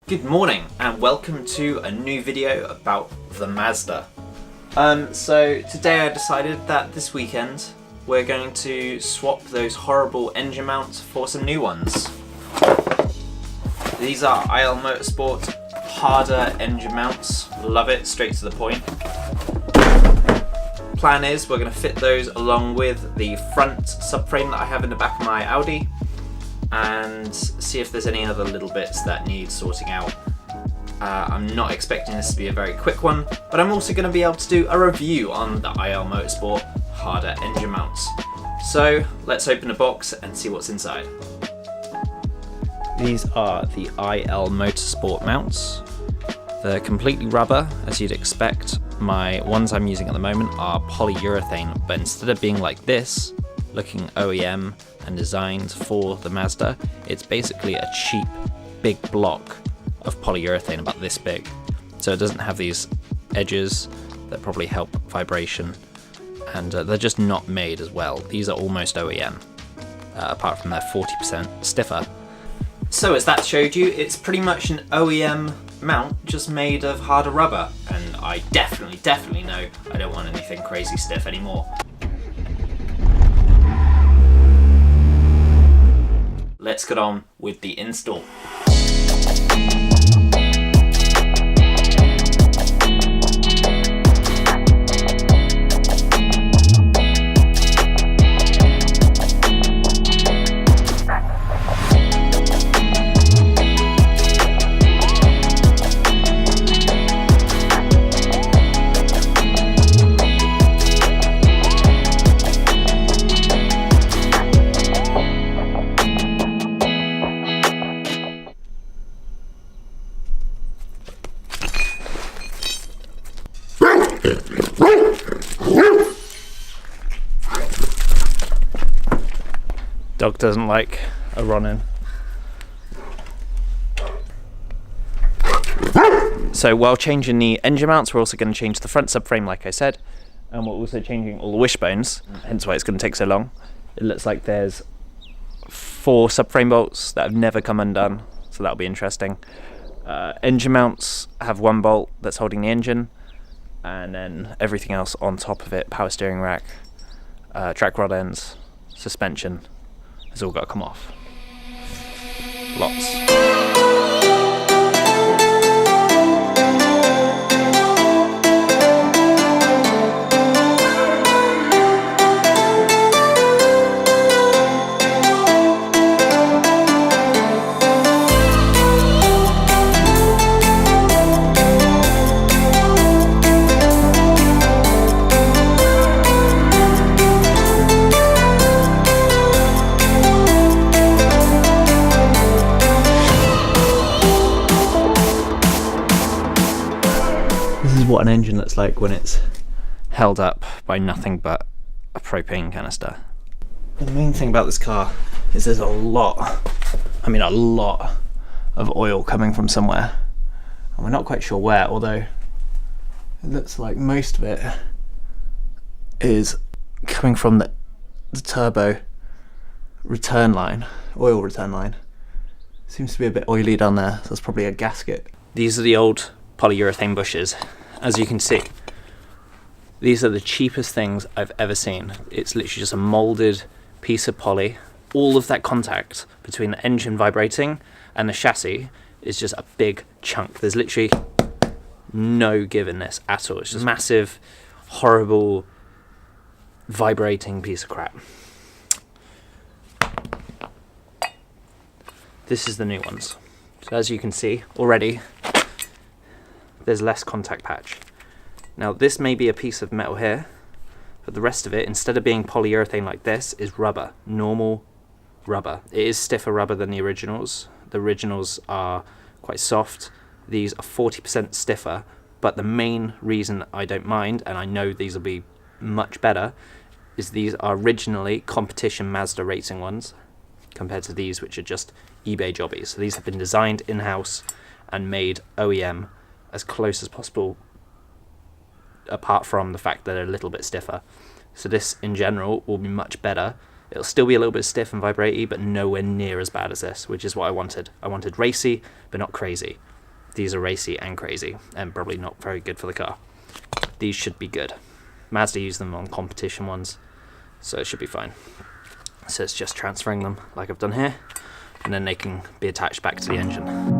Good morning and welcome to a new video about the Mazda. So today I decided that this weekend we're going to swap those horrible engine mounts for some new ones. These are IL Motorsport harder engine mounts. Love it, straight to the point. Plan is we're going to fit those along with the front subframe that I have in the back of my Audi and see if there's any other little bits that need sorting out. I'm not expecting this to be a very quick one, but I'm also going to be able to do a review on the IL Motorsport harder engine mounts. So let's open the box and see what's inside. These are the IL Motorsport mounts. They're completely rubber, as you'd expect. My ones I'm using at the moment are polyurethane, but instead of being like this, looking OEM and designed for the Mazda, it's basically a cheap big block of polyurethane about this big. So it doesn't have these edges that probably help vibration, and they're just not made as well. These are almost OEM, apart from they're 40% stiffer. So as that showed you, it's pretty much an OEM mount just made of harder rubber, and I definitely know I don't want anything crazy stiff anymore. Let's get on with the install. Dog doesn't like a run-in. So while changing the engine mounts, we're also going to change the front subframe like I said, and we're also changing all the wishbones, hence why it's going to take so long. It looks like there's 4 subframe bolts that have never come undone, so that'll be interesting. Engine mounts have 1 bolt that's holding the engine, and then everything else on top of it, power steering rack, track rod ends, suspension, has all got to come off. Lots. This is what an engine looks like when it's held up by nothing but a propane canister. The main thing about this car is there's a lot of oil coming from somewhere, and we're not quite sure where, although it looks like most of it is coming from the turbo return line, oil return line. Seems to be a bit oily down there, so that's probably a gasket. These are the old polyurethane bushes. As you can see, these are the cheapest things I've ever seen. It's literally just a molded piece of poly. All of that contact between the engine vibrating and the chassis is just a big chunk. There's literally no give in this at all. It's just a massive, horrible, vibrating piece of crap. This is the new ones. So as you can see already, there's less contact patch. Now this may be a piece of metal here, but the rest of it, instead of being polyurethane like this, is rubber, normal rubber. It is stiffer rubber than the originals. The originals are quite soft. These are 40% stiffer, but the main reason I don't mind, and I know these will be much better, is these are originally competition Mazda racing ones, compared to these which are just eBay jobbies. So these have been designed in-house and made OEM as close as possible, apart from the fact that they're a little bit stiffer. So this in general will be much better. It'll still be a little bit stiff and vibratey, but nowhere near as bad as this, which is what I wanted. I wanted racy, but not crazy. these are racy and crazy, and probably not very good for the car. These should be good. Mazda use them on competition ones, so it should be fine. So it's just transferring them like I've done here, and then they can be attached back to the engine.